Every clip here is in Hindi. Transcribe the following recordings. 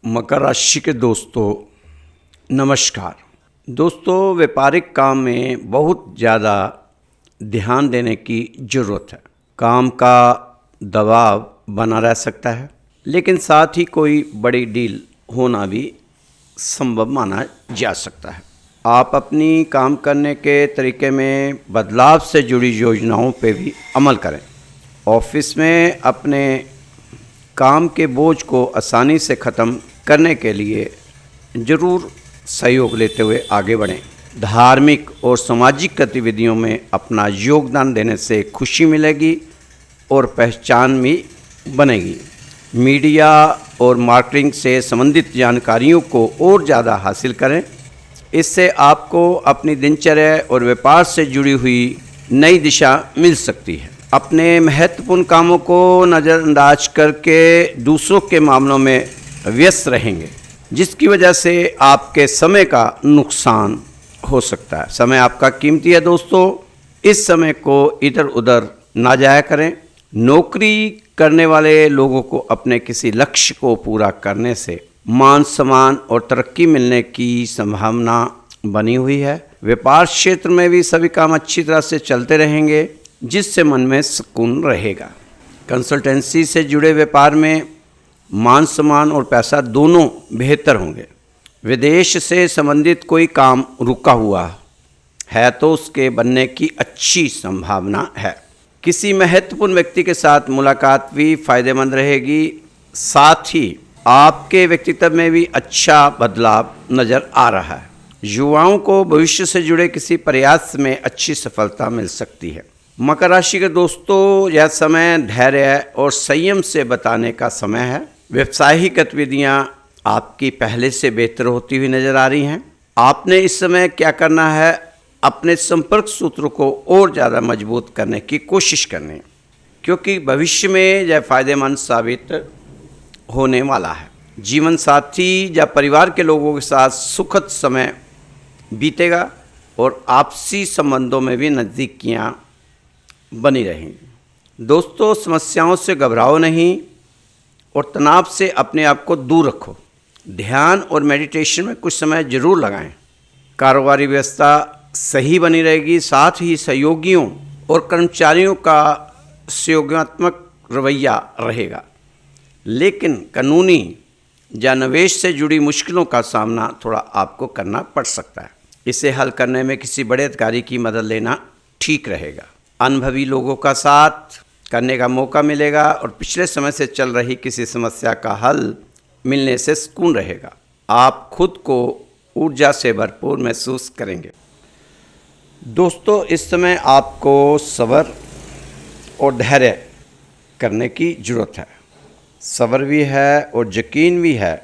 मकर राशि के दोस्तों नमस्कार। दोस्तों, व्यापारिक काम में बहुत ज़्यादा ध्यान देने की ज़रूरत है। काम का दबाव बना रह सकता है, लेकिन साथ ही कोई बड़ी डील होना भी संभव माना जा सकता है। आप अपनी काम करने के तरीके में बदलाव से जुड़ी योजनाओं पे भी अमल करें। ऑफिस में अपने काम के बोझ को आसानी से ख़त्म करने के लिए ज़रूर सहयोग लेते हुए आगे बढ़ें। धार्मिक और सामाजिक गतिविधियों में अपना योगदान देने से खुशी मिलेगी और पहचान भी बनेगी। मीडिया और मार्केटिंग से संबंधित जानकारियों को और ज़्यादा हासिल करें। इससे आपको अपनी दिनचर्या और व्यापार से जुड़ी हुई नई दिशा मिल सकती है। अपने महत्वपूर्ण कामों को नज़रअंदाज करके दूसरों के मामलों में व्यस्त रहेंगे, जिसकी वजह से आपके समय का नुकसान हो सकता है। समय आपका कीमती है दोस्तों, इस समय को इधर उधर ना जाया करें। नौकरी करने वाले लोगों को अपने किसी लक्ष्य को पूरा करने से मान सम्मान और तरक्की मिलने की संभावना बनी हुई है। व्यापार क्षेत्र में भी सभी काम अच्छी तरह से चलते रहेंगे, जिससे मन में सुकून रहेगा। कंसल्टेंसी से जुड़े व्यापार में मान सम्मान और पैसा दोनों बेहतर होंगे। विदेश से संबंधित कोई काम रुका हुआ है तो उसके बनने की अच्छी संभावना है। किसी महत्वपूर्ण व्यक्ति के साथ मुलाकात भी फायदेमंद रहेगी। साथ ही आपके व्यक्तित्व में भी अच्छा बदलाव नज़र आ रहा है। युवाओं को भविष्य से जुड़े किसी प्रयास में अच्छी सफलता मिल सकती है। मकर राशि के दोस्तों, यह समय धैर्य और संयम से बताने का समय है। व्यावसायिक गतिविधियां आपकी पहले से बेहतर होती हुई नजर आ रही हैं। आपने इस समय क्या करना है, अपने संपर्क सूत्रों को और ज़्यादा मजबूत करने की कोशिश करनी है, क्योंकि भविष्य में यह फायदेमंद साबित होने वाला है। जीवन साथी या परिवार के लोगों के साथ सुखद समय बीतेगा और आपसी संबंधों में भी नज़दीकियाँ बनी रहेंगी। दोस्तों, समस्याओं से घबराओ नहीं और तनाव से अपने आप को दूर रखो। ध्यान और मेडिटेशन में कुछ समय जरूर लगाएं। कारोबारी व्यवस्था सही बनी रहेगी। साथ ही सहयोगियों और कर्मचारियों का सहयोगात्मक रवैया रहेगा, लेकिन कानूनी या निवेश से जुड़ी मुश्किलों का सामना थोड़ा आपको करना पड़ सकता है। इसे हल करने में किसी बड़े अधिकारी की मदद लेना ठीक रहेगा। अनुभवी लोगों का साथ करने का मौका मिलेगा और पिछले समय से चल रही किसी समस्या का हल मिलने से सुकून रहेगा। आप खुद को ऊर्जा से भरपूर महसूस करेंगे। दोस्तों, इस समय आपको सब्र और धैर्य करने की ज़रूरत है। सब्र भी है और यकीन भी है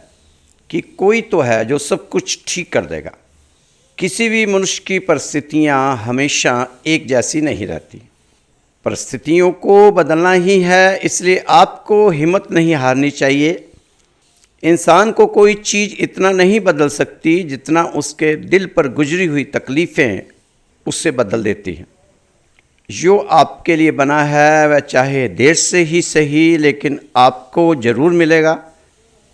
कि कोई तो है जो सब कुछ ठीक कर देगा। किसी भी मनुष्य की परिस्थितियाँ हमेशा एक जैसी नहीं रहती। परिस्थितियों को बदलना ही है, इसलिए आपको हिम्मत नहीं हारनी चाहिए। इंसान को कोई चीज़ इतना नहीं बदल सकती जितना उसके दिल पर गुजरी हुई तकलीफ़ें उससे बदल देती हैं। जो आपके लिए बना है वह चाहे देर से ही सही, लेकिन आपको ज़रूर मिलेगा।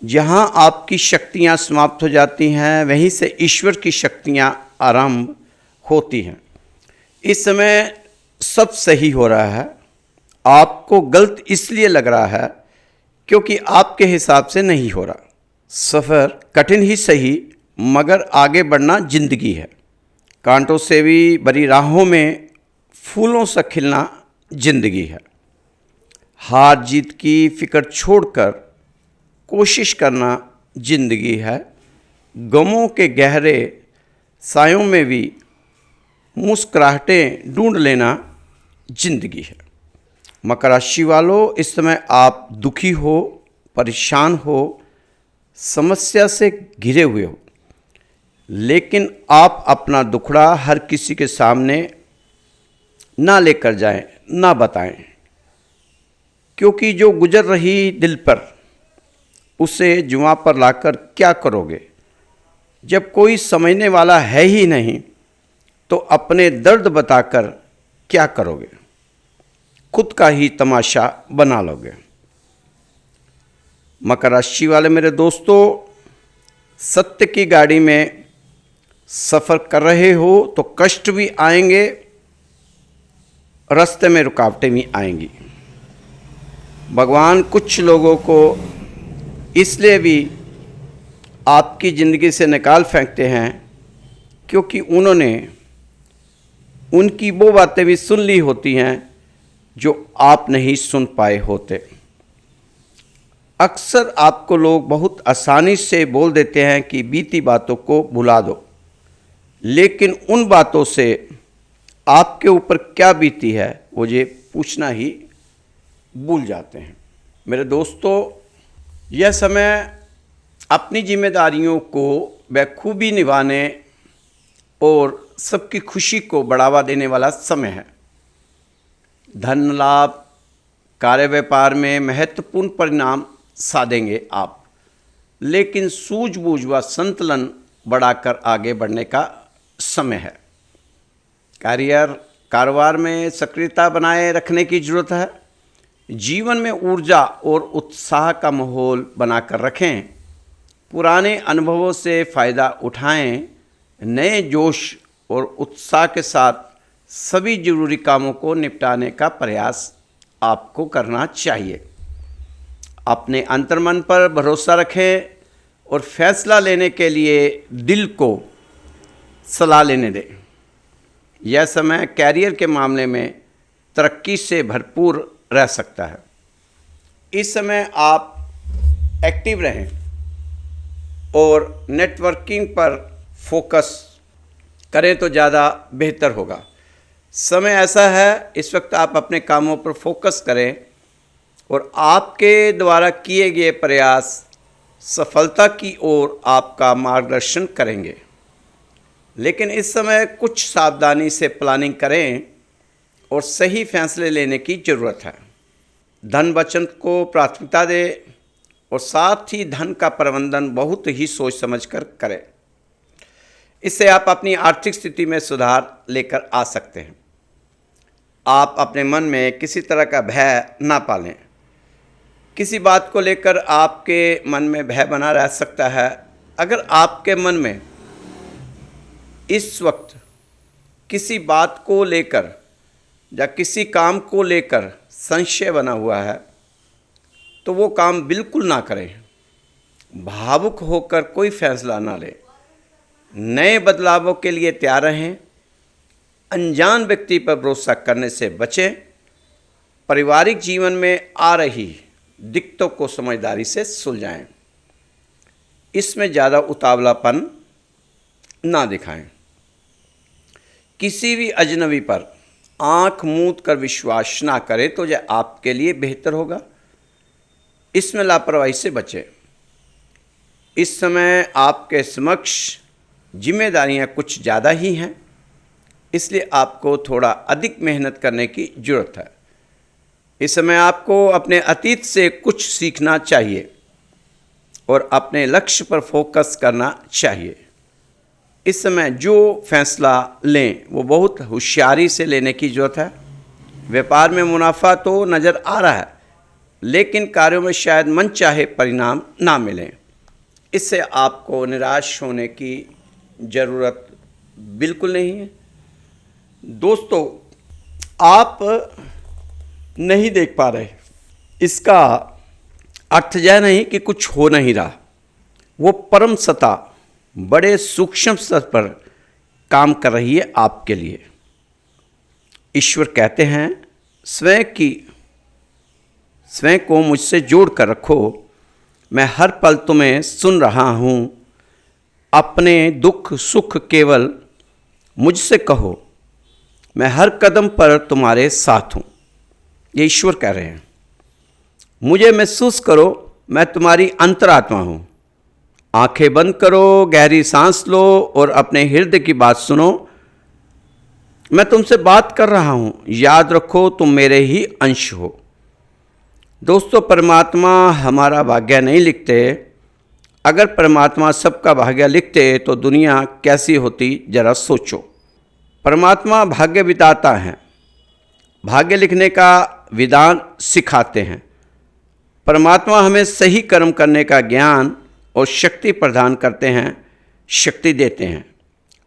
जहाँ आपकी शक्तियाँ समाप्त हो जाती हैं, वहीं से ईश्वर की शक्तियाँ आरंभ होती हैं। इस समय सब सही हो रहा है। आपको गलत इसलिए लग रहा है क्योंकि आपके हिसाब से नहीं हो रहा। सफ़र कठिन ही सही, मगर आगे बढ़ना जिंदगी है। कांटों से भी भरी राहों में फूलों सा खिलना जिंदगी है। हार जीत की फिक्र छोड़कर कोशिश करना जिंदगी है। गमों के गहरे सायों में भी मुस्कुराहटें ढूंढ लेना जिंदगी है। मकर राशि वालों, इस समय आप दुखी हो, परेशान हो, समस्या से घिरे हुए हो, लेकिन आप अपना दुखड़ा हर किसी के सामने ना लेकर जाएं, ना बताएं, क्योंकि जो गुजर रही दिल पर उसे जुआ पर लाकर क्या करोगे। जब कोई समझने वाला है ही नहीं तो अपने दर्द बताकर क्या करोगे। खुद का ही तमाशा बना लोगे। मकर राशि वाले मेरे दोस्तों, सत्य की गाड़ी में सफ़र कर रहे हो तो कष्ट भी आएंगे, रास्ते में रुकावटें भी आएंगी। भगवान कुछ लोगों को इसलिए भी आपकी ज़िंदगी से निकाल फेंकते हैं क्योंकि उन्होंने उनकी वो बातें भी सुन ली होती हैं जो आप नहीं सुन पाए होते। अक्सर आपको लोग बहुत आसानी से बोल देते हैं कि बीती बातों को भुला दो, लेकिन उन बातों से आपके ऊपर क्या बीती है वो ये पूछना ही भूल जाते हैं। मेरे दोस्तों, यह समय अपनी जिम्मेदारियों को बखूबी निभाने और सबकी खुशी को बढ़ावा देने वाला समय है। धन लाभ, कार्य व्यापार में महत्वपूर्ण परिणाम साधेंगे आप, लेकिन सूझबूझ व संतुलन बढ़ाकर आगे बढ़ने का समय है। कारोबार में सक्रियता बनाए रखने की ज़रूरत है। जीवन में ऊर्जा और उत्साह का माहौल बनाकर रखें। पुराने अनुभवों से फ़ायदा उठाएं। नए जोश और उत्साह के साथ सभी ज़रूरी कामों को निपटाने का प्रयास आपको करना चाहिए। अपने अंतर्मन पर भरोसा रखें और फैसला लेने के लिए दिल को सलाह लेने दें। यह समय कैरियर के मामले में तरक्की से भरपूर रह सकता है। इस समय आप एक्टिव रहें और नेटवर्किंग पर फोकस करें तो ज़्यादा बेहतर होगा। समय ऐसा है, इस वक्त आप अपने कामों पर फोकस करें और आपके द्वारा किए गए प्रयास सफलता की ओर आपका मार्गदर्शन करेंगे। लेकिन इस समय कुछ सावधानी से प्लानिंग करें और सही फैसले लेने की ज़रूरत है। धन बचत को प्राथमिकता दें और साथ ही धन का प्रबंधन बहुत ही सोच समझकर करें। इससे आप अपनी आर्थिक स्थिति में सुधार लेकर आ सकते हैं। आप अपने मन में किसी तरह का भय ना पालें। किसी बात को लेकर आपके मन में भय बना रह सकता है। अगर आपके मन में इस वक्त किसी बात को लेकर या किसी काम को लेकर संशय बना हुआ है तो वो काम बिल्कुल ना करें। भावुक होकर कोई फैसला ना लें। नए बदलावों के लिए तैयार रहें। अनजान व्यक्ति पर भरोसा करने से बचें। पारिवारिक जीवन में आ रही दिक्कतों को समझदारी से सुलझाएं। इसमें ज़्यादा उतावलापन ना दिखाएं। किसी भी अजनबी पर आंख मूंद कर विश्वास ना करें तो यह आपके लिए बेहतर होगा। इसमें लापरवाही से बचें। इस समय आपके समक्ष जिम्मेदारियां कुछ ज़्यादा ही हैं, इसलिए आपको थोड़ा अधिक मेहनत करने की ज़रूरत है। इस समय आपको अपने अतीत से कुछ सीखना चाहिए और अपने लक्ष्य पर फोकस करना चाहिए। इस समय जो फैसला लें वो बहुत होशियारी से लेने की ज़रूरत है। व्यापार में मुनाफा तो नज़र आ रहा है, लेकिन कार्यों में शायद मनचाहे परिणाम ना मिलें। इससे आपको निराश होने की ज़रूरत बिल्कुल नहीं है। दोस्तों, आप नहीं देख पा रहे, इसका अर्थ यह नहीं कि कुछ हो नहीं रहा। वो परम सत्ता बड़े सूक्ष्म स्तर पर काम कर रही है आपके लिए। ईश्वर कहते हैं, स्वयं को मुझसे जोड़ कर रखो। मैं हर पल तुम्हें सुन रहा हूँ। अपने दुख सुख केवल मुझसे कहो। मैं हर कदम पर तुम्हारे साथ हूँ। ये ईश्वर कह रहे हैं। मुझे महसूस करो, मैं तुम्हारी अंतरात्मा हूँ। आंखें बंद करो, गहरी सांस लो और अपने हृदय की बात सुनो। मैं तुमसे बात कर रहा हूँ। याद रखो, तुम मेरे ही अंश हो। दोस्तों, परमात्मा हमारा भाग्य नहीं लिखते। अगर परमात्मा सबका भाग्य लिखते तो दुनिया कैसी होती, जरा सोचो। परमात्मा भाग्य विधाता हैं। भाग्य लिखने का विधान सिखाते हैं। परमात्मा हमें सही कर्म करने का ज्ञान और शक्ति प्रदान करते हैं, शक्ति देते हैं।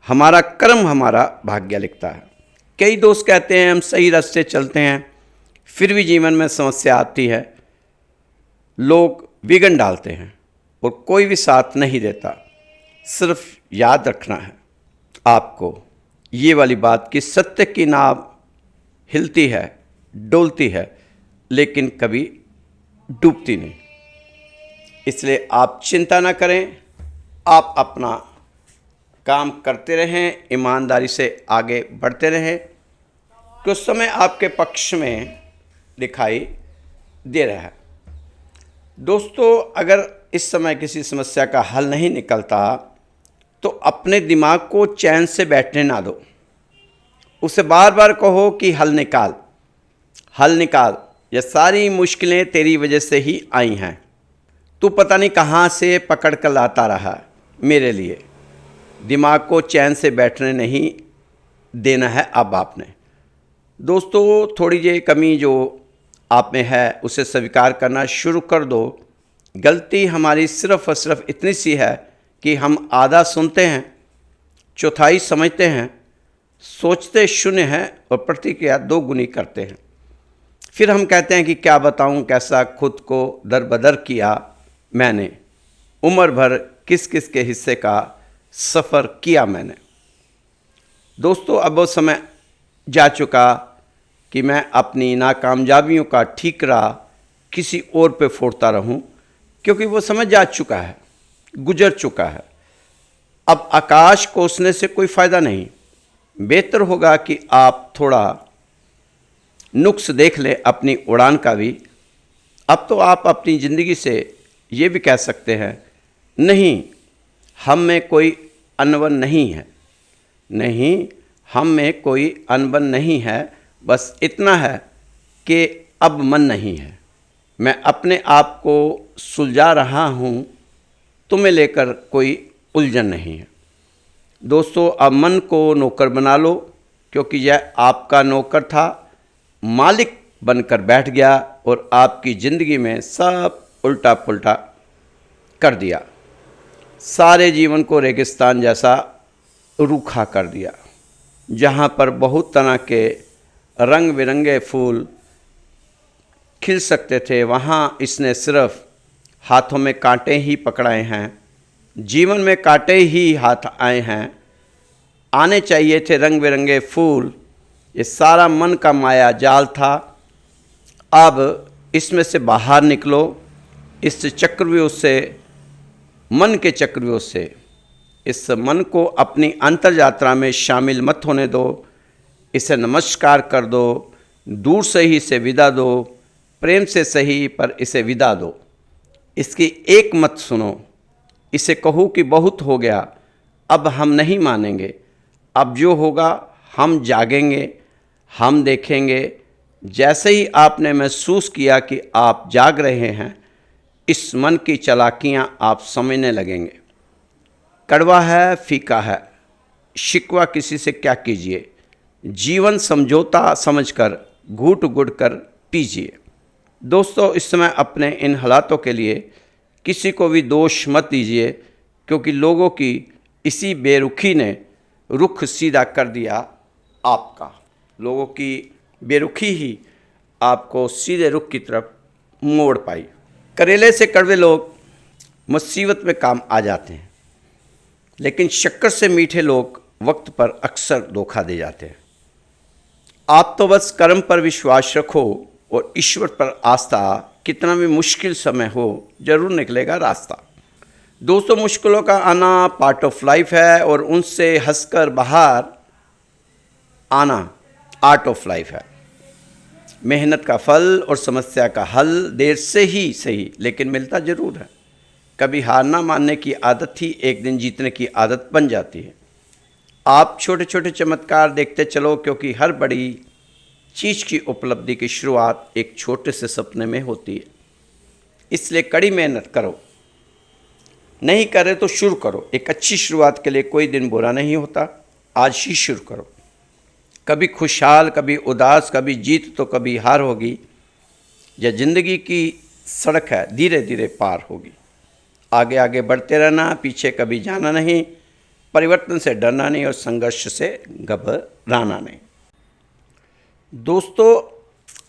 हमारा कर्म हमारा भाग्य लिखता है। कई दोस्त कहते हैं हम सही रास्ते चलते हैं, फिर भी जीवन में समस्या आती है, लोग विघ्न डालते हैं और कोई भी साथ नहीं देता। सिर्फ याद रखना है आपको ये वाली बात कि सत्य की नाव हिलती है, डोलती है, लेकिन कभी डूबती नहीं। इसलिए आप चिंता ना करें, आप अपना काम करते रहें, ईमानदारी से आगे बढ़ते रहें। कुछ समय आपके पक्ष में दिखाई दे रहा है। दोस्तों, अगर इस समय किसी समस्या का हल नहीं निकलता तो अपने दिमाग को चैन से बैठने ना दो। उसे बार बार कहो कि हल निकाल, हल निकाल, ये सारी मुश्किलें तेरी वजह से ही आई हैं। तू पता नहीं कहाँ से पकड़ कर लाता रहा मेरे लिए। दिमाग को चैन से बैठने नहीं देना है अब आपने। दोस्तों, थोड़ी ये कमी जो आप में है उसे स्वीकार करना शुरू कर दो। गलती हमारी सिर्फ़ और सिर्फ इतनी सी है कि हम आधा सुनते हैं, चौथाई समझते हैं, सोचते शून्य हैं और प्रतिक्रिया दो गुनी करते हैं। फिर हम कहते हैं कि क्या बताऊं कैसा खुद को दरबदर किया मैंने, उम्र भर किस किस के हिस्से का सफ़र किया मैंने। दोस्तों, अब वो समय जा चुका कि मैं अपनी नाकामयाबियों का ठीकरा किसी और पे फोड़ता रहूं, क्योंकि वो समय जा चुका है, गुजर चुका है। अब आकाश कोसने से कोई फ़ायदा नहीं। बेहतर होगा कि आप थोड़ा नुक्स देख लें अपनी उड़ान का भी। अब तो आप अपनी ज़िंदगी से ये भी कह सकते हैं, नहीं हम में कोई अनबन नहीं है, नहीं हम में कोई अनबन नहीं है, बस इतना है कि अब मन नहीं है। मैं अपने आप को सुलझा रहा हूँ, तुम्हें लेकर कोई उलझन नहीं है। दोस्तों, अब मन को नौकर बना लो, क्योंकि यह आपका नौकर था, मालिक बनकर बैठ गया और आपकी ज़िंदगी में सब उल्टा पुल्टा कर दिया। सारे जीवन को रेगिस्तान जैसा रूखा कर दिया। जहाँ पर बहुत तरह के रंग बिरंगे फूल खिल सकते थे, वहाँ इसने सिर्फ हाथों में कांटे ही पकड़ाए हैं। जीवन में कांटे ही हाथ आए हैं। आने चाहिए थे रंग बिरंगे फूल। ये सारा मन का माया जाल था। अब इसमें से बाहर निकलो, इस चक्रव्यूह से, मन के चक्रव्यूह से। इस मन को अपनी अंतर यात्रा में शामिल मत होने दो। इसे नमस्कार कर दो, दूर से ही इसे विदा दो, प्रेम से सही पर इसे विदा दो। इसकी एक मत सुनो। इसे कहो कि बहुत हो गया, अब हम नहीं मानेंगे। अब जो होगा हम जागेंगे, हम देखेंगे। जैसे ही आपने महसूस किया कि आप जाग रहे हैं, इस मन की चालाकियां आप समझने लगेंगे। कड़वा है, फीका है, शिकवा किसी से क्या कीजिए। जीवन समझौता समझकर घूट घूट कर पीजिए। दोस्तों, इस समय अपने इन हालातों के लिए किसी को भी दोष मत दीजिए, क्योंकि लोगों की इसी बेरुखी ने रुख सीधा कर दिया आपका। लोगों की बेरुखी ही आपको सीधे रुख की तरफ मोड़ पाई। करेले से कड़वे लोग मुसीबत में काम आ जाते हैं, लेकिन शक्कर से मीठे लोग वक्त पर अक्सर धोखा दे जाते हैं। आप तो बस कर्म पर विश्वास रखो और ईश्वर पर आस्था। कितना भी मुश्किल समय हो, जरूर निकलेगा रास्ता। दोस्तों, मुश्किलों का आना पार्ट ऑफ लाइफ है और उनसे हंसकर बाहर आना आर्ट ऑफ लाइफ है। मेहनत का फल और समस्या का हल देर से ही सही, लेकिन मिलता ज़रूर है। कभी हार ना मानने की आदत ही एक दिन जीतने की आदत बन जाती है। आप छोटे छोटे चमत्कार देखते चलो, क्योंकि हर बड़ी चीज़ की उपलब्धि की शुरुआत एक छोटे से सपने में होती है। इसलिए कड़ी मेहनत करो। नहीं करे तो शुरू करो। एक अच्छी शुरुआत के लिए कोई दिन बुरा नहीं होता। आज ही शुरू करो। कभी खुशहाल, कभी उदास, कभी जीत तो कभी हार होगी। यह ज़िंदगी की सड़क है, धीरे धीरे पार होगी। आगे आगे बढ़ते रहना, पीछे कभी जाना नहीं, परिवर्तन से डरना नहीं और संघर्ष से घबराना नहीं। दोस्तों,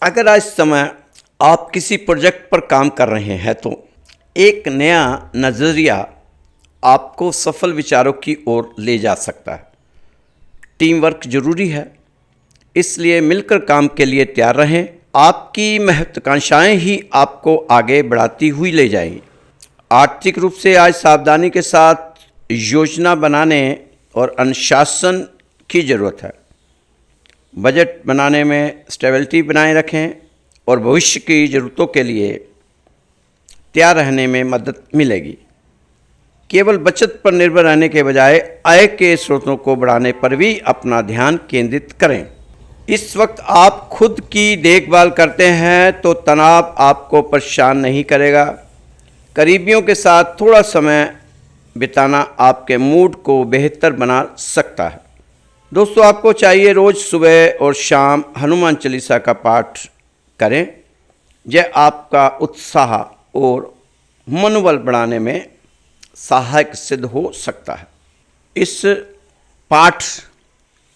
अगर आज समय आप किसी प्रोजेक्ट पर काम कर रहे हैं तो एक नया नज़रिया आपको सफल विचारों की ओर ले जा सकता है। टीम वर्क जरूरी है, इसलिए मिलकर काम के लिए तैयार रहें। आपकी महत्वाकांक्षाएं ही आपको आगे बढ़ाती हुई ले जाएंगी। आर्थिक रूप से आज सावधानी के साथ योजना बनाने और अनुशासन की ज़रूरत है। बजट बनाने में स्टेबिलिटी बनाए रखें और भविष्य की ज़रूरतों के लिए तैयार रहने में मदद मिलेगी। केवल बचत पर निर्भर रहने के बजाय आय के स्रोतों को बढ़ाने पर भी अपना ध्यान केंद्रित करें। इस वक्त आप खुद की देखभाल करते हैं तो तनाव आपको परेशान नहीं करेगा। करीबियों के साथ थोड़ा समय बिताना आपके मूड को बेहतर बना सकता है। दोस्तों, आपको चाहिए रोज़ सुबह और शाम हनुमान चालीसा का पाठ करें। यह आपका उत्साह और मनोबल बढ़ाने में सहायक सिद्ध हो सकता है। इस पाठ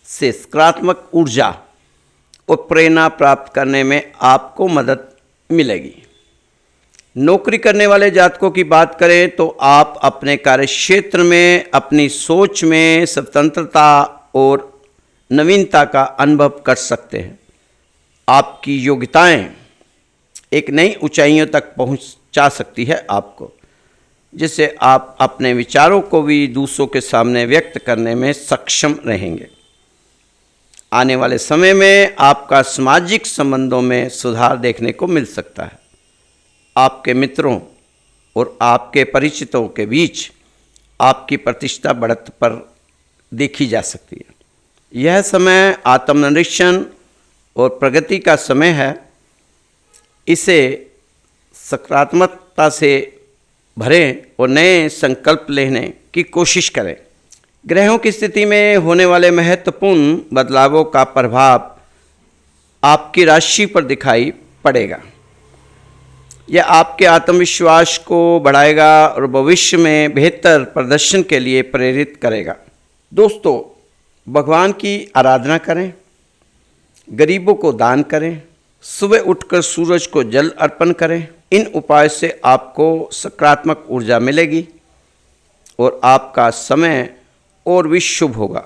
से सकारात्मक ऊर्जा और प्रेरणा प्राप्त करने में आपको मदद मिलेगी। नौकरी करने वाले जातकों की बात करें तो आप अपने कार्यक्षेत्र में अपनी सोच में स्वतंत्रता और नवीनता का अनुभव कर सकते हैं। आपकी योग्यताएं एक नई ऊंचाइयों तक पहुंचा सकती है आपको, जिससे आप अपने विचारों को भी दूसरों के सामने व्यक्त करने में सक्षम रहेंगे। आने वाले समय में आपका सामाजिक संबंधों में सुधार देखने को मिल सकता है। आपके मित्रों और आपके परिचितों के बीच आपकी प्रतिष्ठा बढ़त पर देखी जा सकती है। यह समय आत्मनिरीक्षण और प्रगति का समय है। इसे सकारात्मकता से भरें और नए संकल्प लेने की कोशिश करें। ग्रहों की स्थिति में होने वाले महत्वपूर्ण बदलावों का प्रभाव आपकी राशि पर दिखाई पड़ेगा। यह आपके आत्मविश्वास को बढ़ाएगा और भविष्य में बेहतर प्रदर्शन के लिए प्रेरित करेगा। दोस्तों, भगवान की आराधना करें, गरीबों को दान करें, सुबह उठकर सूरज को जल अर्पण करें। इन उपाय से आपको सकारात्मक ऊर्जा मिलेगी और आपका समय और भी शुभ होगा।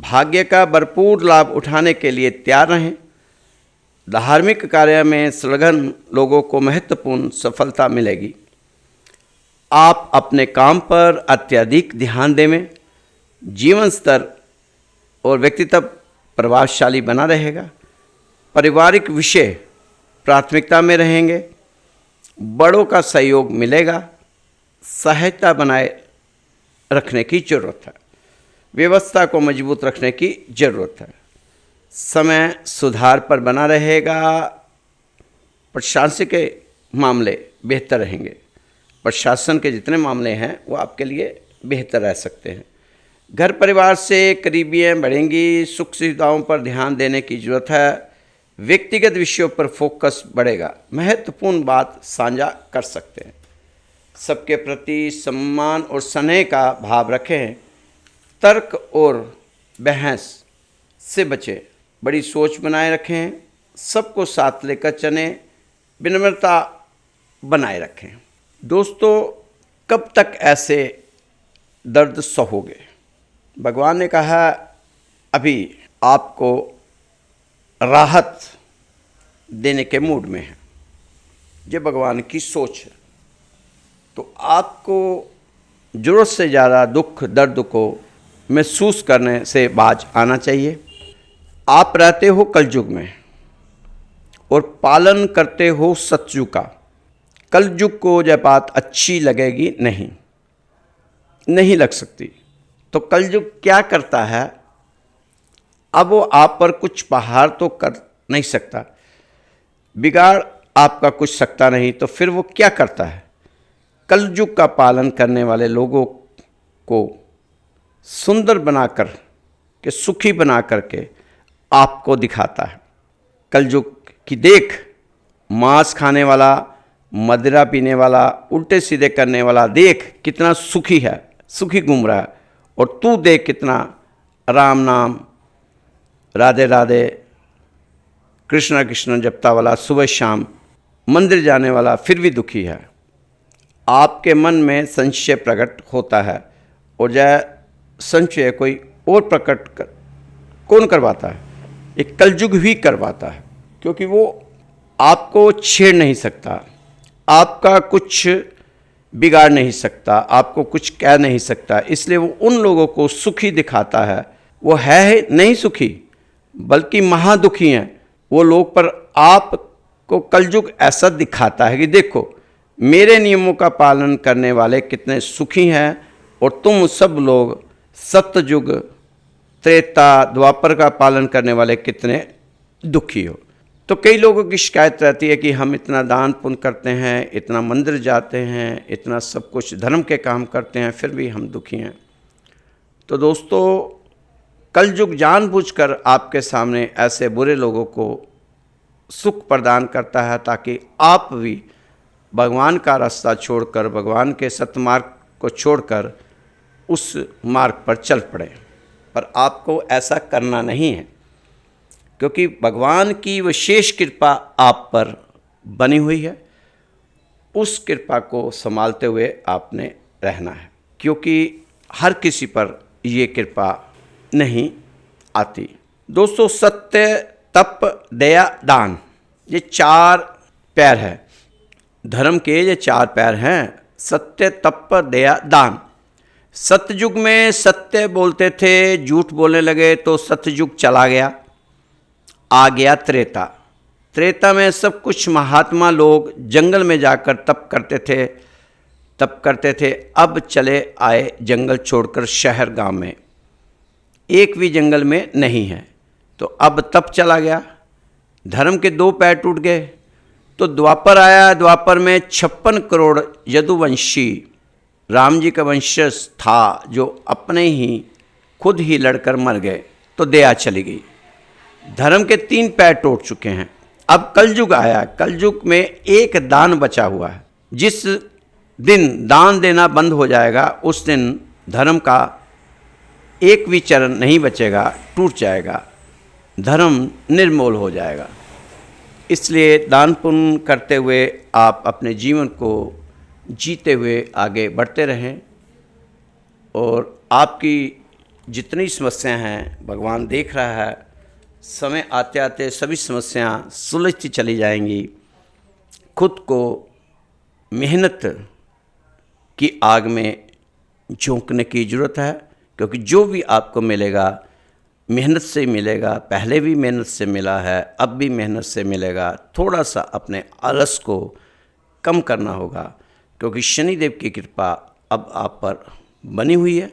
भाग्य का भरपूर लाभ उठाने के लिए तैयार रहें। धार्मिक कार्य में संलग्न लोगों को महत्वपूर्ण सफलता मिलेगी। आप अपने काम पर अत्यधिक ध्यान दें। जीवन स्तर और व्यक्तित्व प्रभावशाली बना रहेगा। पारिवारिक विषय प्राथमिकता में रहेंगे। बड़ों का सहयोग मिलेगा। सहायता बनाए रखने की जरूरत है। व्यवस्था को मजबूत रखने की जरूरत है। समय सुधार पर बना रहेगा। प्रशासन के मामले बेहतर रहेंगे। प्रशासन के जितने मामले हैं वो आपके लिए बेहतर रह सकते हैं। घर परिवार से करीबियाँ बढ़ेंगी। सुख सुविधाओं पर ध्यान देने की जरूरत है। व्यक्तिगत विषयों पर फोकस बढ़ेगा। महत्वपूर्ण बात साझा कर सकते हैं। सबके प्रति सम्मान और स्नेह का भाव रखें। तर्क और बहस से बचें। बड़ी सोच बनाए रखें। सबको साथ लेकर चलें। विनम्रता बनाए रखें। दोस्तों, कब तक ऐसे दर्द सहोगे? भगवान ने कहा अभी आपको राहत देने के मूड में है। ये भगवान की सोच है। तो आपको ज़रूरत से ज़्यादा दुख दर्द को महसूस करने से बाज आना चाहिए। आप रहते हो कलयुग में और पालन करते हो सतयुग का। कलयुग को यह बात अच्छी लगेगी नहीं लग सकती। तो कलयुग क्या करता है? अब वो आप पर कुछ प्रहार तो कर नहीं सकता, बिगाड़ आपका कुछ सकता नहीं, तो फिर वो क्या करता है? कलयुग का पालन करने वाले लोगों को सुंदर बनाकर के सुखी बना करके आपको दिखाता है। कलयुग की देख मांस खाने वाला मदिरा पीने वाला, उल्टे सीधे करने वाला देख कितना सुखी है, सुखी घूम रहा है, और तू देख कितना राम नाम, राधे राधे, कृष्णा कृष्णा जपता वाला, सुबह शाम मंदिर जाने वाला, फिर भी दुखी है। आपके मन में संशय प्रकट होता है, और यह संशय कोई और कौन करवाता है? एक कलयुग ही करवाता है, क्योंकि वो आपको छेड़ नहीं सकता, आपका कुछ बिगाड़ नहीं सकता, आपको कुछ कह नहीं सकता, इसलिए वो उन लोगों को सुखी दिखाता है। वो है नहीं सुखी, बल्कि महादुखी हैं वो लोग। पर आपको कलयुग ऐसा दिखाता है कि देखो मेरे नियमों का पालन करने वाले कितने सुखी हैं, और तुम सब लोग सत्ययुग, त्रेता, द्वापर का पालन करने वाले कितने दुखी हो। तो कई लोगों की शिकायत रहती है कि हम इतना दान पुण्य करते हैं, इतना मंदिर जाते हैं, इतना सब कुछ धर्म के काम करते हैं, फिर भी हम दुखी हैं। तो दोस्तों, कलयुग जानबूझकर आपके सामने ऐसे बुरे लोगों को सुख प्रदान करता है, ताकि आप भी भगवान का रास्ता छोड़कर, भगवान के सतमार्ग को छोड़कर उस मार्ग पर चल पड़े। पर आपको ऐसा करना नहीं है, क्योंकि भगवान की विशेष कृपा आप पर बनी हुई है। उस कृपा को संभालते हुए आपने रहना है, क्योंकि हर किसी पर ये कृपा नहीं आती। दोस्तों, सत्य, तप, दया, दान, ये 4 पैर है धर्म के। ये 4 पैर हैं, सत्य, तप, दया, दान। सत्ययुग में सत्य बोलते थे, झूठ बोलने लगे तो सत्ययुग चला गया, आ गया त्रेता। त्रेता में सब कुछ महात्मा लोग जंगल में जाकर तप करते थे। अब चले आए जंगल छोड़कर शहर गांव में, एक भी जंगल में नहीं है। तो अब तप चला गया, धर्म के 2 पैर टूट गए। तो द्वापर आया, द्वापर में 56 करोड़ यदुवंशी राम जी का वंशज था, जो अपने ही खुद ही लड़कर मर गए। तो दया चली गई, धर्म के 3 पैर टूट चुके हैं। अब कलयुग आया, कलयुग में एक दान बचा हुआ है। जिस दिन दान देना बंद हो जाएगा, उस दिन धर्म का एक भी चरण नहीं बचेगा, टूट जाएगा, धर्म निर्मूल हो जाएगा। इसलिए दान पुण्य करते हुए आप अपने जीवन को जीते हुए आगे बढ़ते रहें, और आपकी जितनी समस्याएं हैं भगवान देख रहा है। समय आते आते सभी समस्याएं सुलझती चली जाएंगी। खुद को मेहनत की आग में झोंकने की ज़रूरत है, क्योंकि जो भी आपको मिलेगा मेहनत से मिलेगा। पहले भी मेहनत से मिला है, अब भी मेहनत से मिलेगा। थोड़ा सा अपने आलस को कम करना होगा, क्योंकि शनिदेव की कृपा अब आप पर बनी हुई है।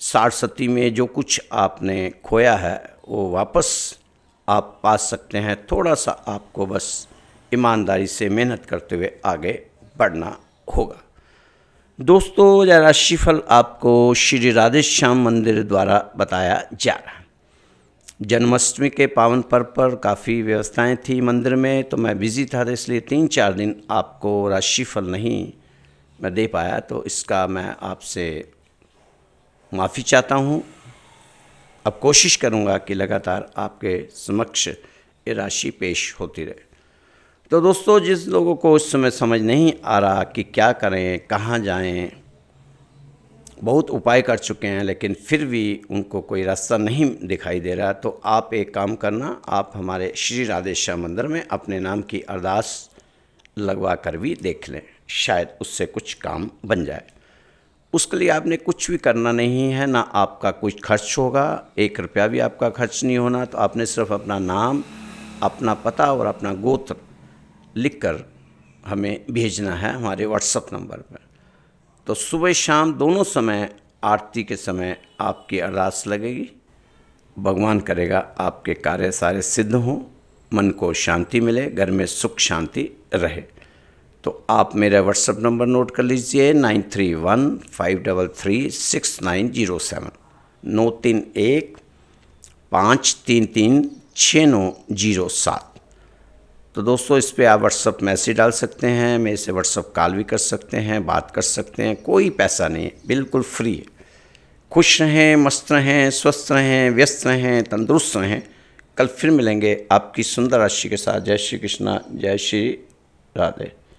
60 में जो कुछ आपने खोया है वो वापस आप पा सकते हैं। थोड़ा सा आपको बस ईमानदारी से मेहनत करते हुए आगे बढ़ना होगा। दोस्तों, यह राशिफल आपको श्री राधे श्याम मंदिर द्वारा बताया जा रहा है। जन्माष्टमी के पावन पर्व पर काफ़ी व्यवस्थाएं थी मंदिर में, तो मैं बिज़ी था, तो इसलिए 3-4 दिन आपको राशिफल नहीं मैं दे पाया। तो इसका मैं आपसे माफ़ी चाहता हूँ। अब कोशिश करूँगा कि लगातार आपके समक्ष ये राशि पेश होती रहे। तो दोस्तों, जिस लोगों को उस समय समझ नहीं आ रहा कि क्या करें, कहाँ जाएं, बहुत उपाय कर चुके हैं लेकिन फिर भी उनको कोई रास्ता नहीं दिखाई दे रहा, तो आप एक काम करना, आप हमारे श्री राधे श्याम मंदिर में अपने नाम की अरदास लगवा कर भी देख लें, शायद उससे कुछ काम बन जाए। उसके लिए आपने कुछ भी करना नहीं है, ना आपका कुछ खर्च होगा, 1 रुपया भी आपका खर्च नहीं होना। तो आपने सिर्फ अपना नाम, अपना पता और अपना गोत्र लिखकर हमें भेजना है हमारे व्हाट्सएप नंबर पर। तो सुबह शाम दोनों समय आरती के समय आपकी अरदास लगेगी। भगवान करेगा आपके कार्य सारे सिद्ध हों, मन को शांति मिले, घर में सुख शांति रहे। तो आप मेरा व्हाट्सएप नंबर नोट कर लीजिए, 9315336907, 931-533-6907। तो दोस्तों इस पे आप व्हाट्सअप मैसेज डाल सकते हैं, मेरे से व्हाट्सअप कॉल भी कर सकते हैं, बात कर सकते हैं, कोई पैसा नहीं है, बिल्कुल फ्री है। खुश रहें, मस्त रहें, स्वस्थ रहें, व्यस्त रहें, तंदुरुस्त रहें। कल फिर मिलेंगे आपकी सुंदर राशि के साथ। जय श्री कृष्णा, जय श्री राधे।